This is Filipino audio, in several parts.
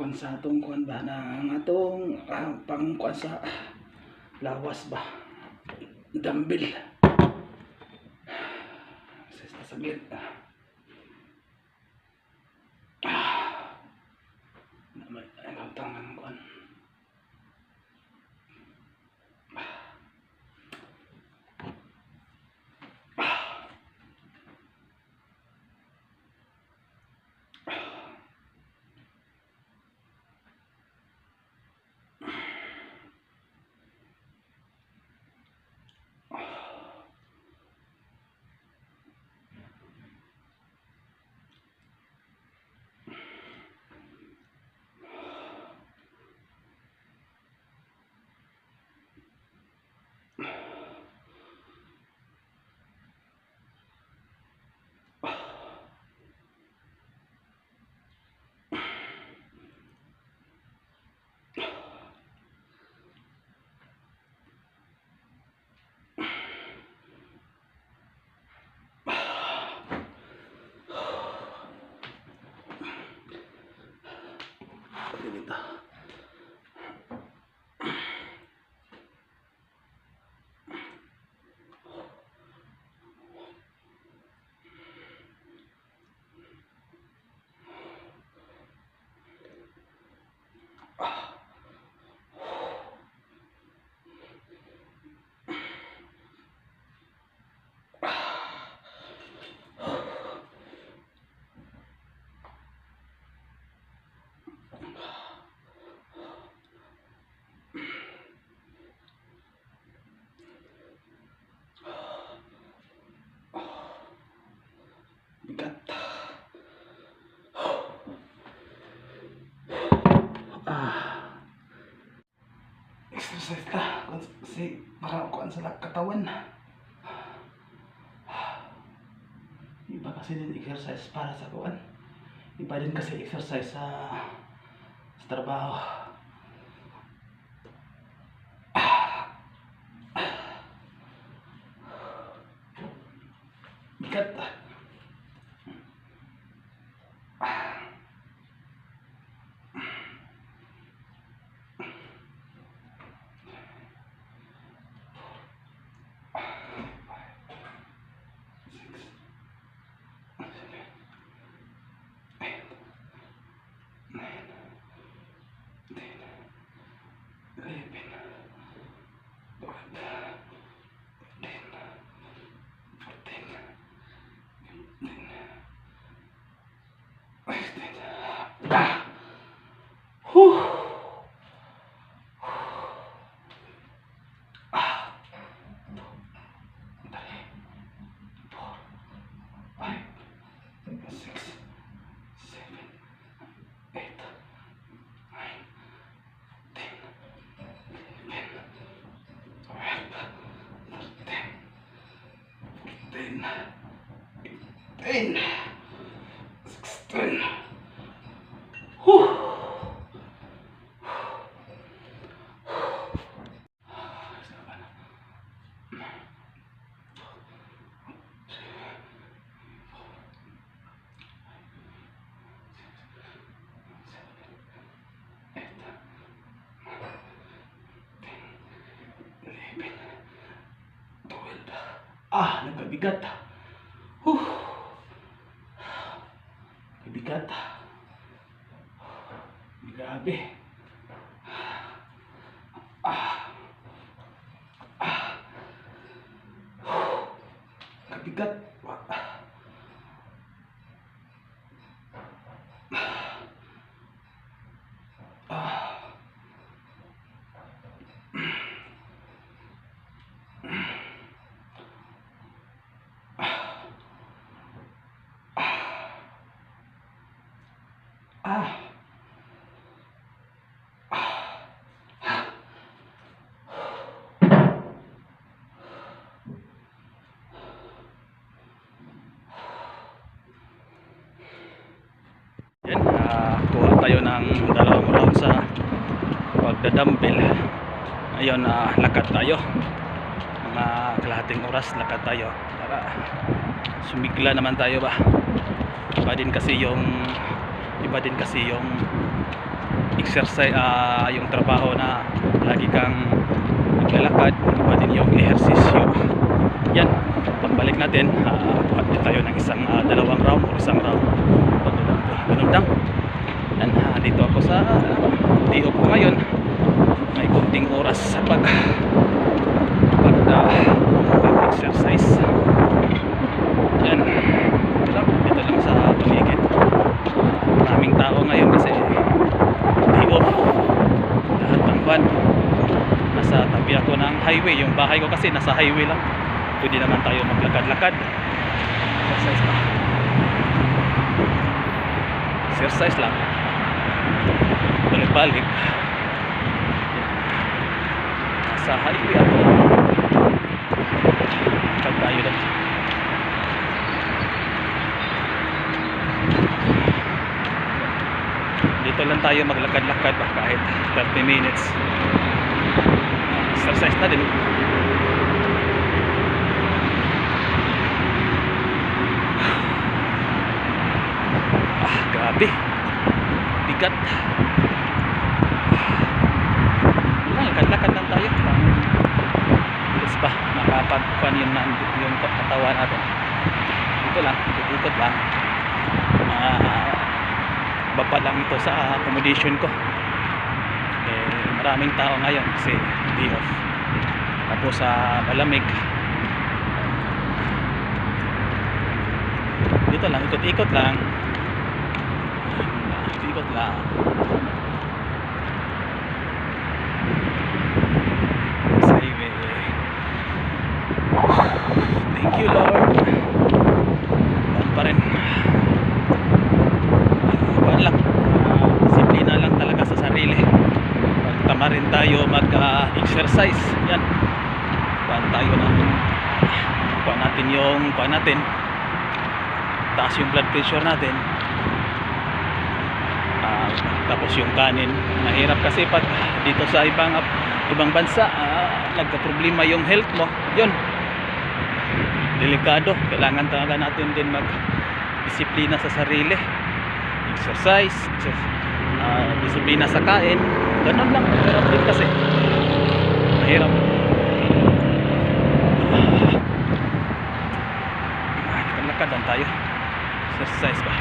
kung sa atong kuan ba na ang atong pang kuan sa lawas ba dumbbell sa saglit ang tangan kuan dito. Bigat. Exercise ta kasi para kuan sa katawan. Iba kasi din exercise para sa kuan. Iba din kasi exercise sa trabaho. Bigat. Ten, 16. Nagkabigat. Bigat. Grabe. Kabigat. Yan, kuha tayo ng 2 round sa pagdadumbbell. Ngayon, lakad tayo. Mga kalahating oras lakad tayo para sumigla naman tayo ba. Iba din kasi yung exercise, yung trabaho na lagi kang naglalakad, iba din yung ehersisyo. Yan, pagbalik natin, buhat din tayo ng dalawang round o isang round. Ganun lang. Yan, dito ako sa day off ko ngayon. May kunting oras sa exercise. Yan, dito lang sa paligid. Maraming tao ngayon kasi day off. Lahat ng van nasa tabi ako ng highway. Yung bahay ko kasi nasa highway lang. Pwede naman tayo maglakad-lakad. Exercise lang. Exercise lang. Balik-balik. Nasa highway ako. Lakad tayo lang. Dito lang tayo maglakad-lakad kahit 30 minutes. Exercise na din. Grabe, bigat. Lakad-lakad lang tayo. Yes pa, makapagpan yung katawan natin. Ito lang, ikot-ikot lang. Baba lang ito sa accommodation ko. Maraming tao ngayon kasi day off. Tapos malamig. Dito lang, ikot-ikot lang. Ikot lang. Sa highway. Thank you Lord. Yan pa rin. Lang. Disiplina lang talaga sa sarili. Pagtama rin tayo mag-exercise. Yan. Kuhaan tayo ng kuhaan natin. Taas yung blood pressure natin. Tapos yung kanin. Mahirap kasi pag dito sa ibang bansa, nagka-problema yung health mo. Yun. Delikado. Kailangan talaga natin din mag-disiplina sa sarili. Exercise, disiplina sa kain. Ganun lang, mahirap din kasi. Mahirap. Lakad lang tayo. Exercise ba?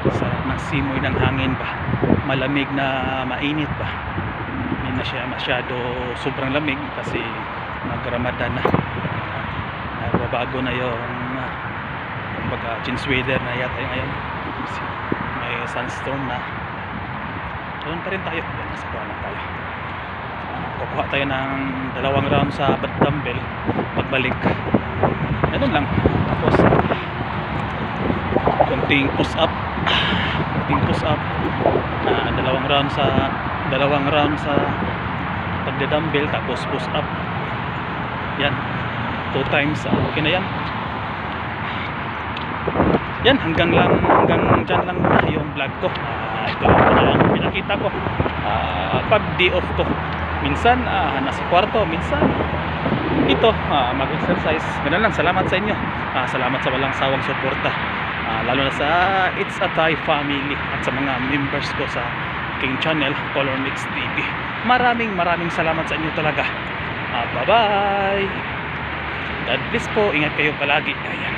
Sarap ng simoy ng hangin ba, malamig na mainit ba. Hindi na siya masyado sobrang lamig kasi mag-Ramadan na. Nagbabago na yung kumbaga change weather na yata yung ngayon. May sunstorm na. Doon pa rin tayo. Nasa kuha lang tayo. Kukuha tayo ng 2 round sa dumbbell pagbalik. Ganun lang. Tapos kunting push up, 2 round sa pagdadumbbell, tapos push up. Yan, 2 times. Okay na yan. Yan, hanggang dyan lang muna yung vlog ko. Ito lang muna ang pinakita ko pag day off ko. Minsan nasa kwarto, minsan ito mag-exercise. Ganun lang. Salamat sa inyo. Salamat sa walang sawang suporta, lalo na sa It's a Thai family at sa mga members ko sa King Channel, Color Mix TV. Maraming salamat sa inyo talaga. Bye bye. God bless po. Ingat kayo palagi. Ayan.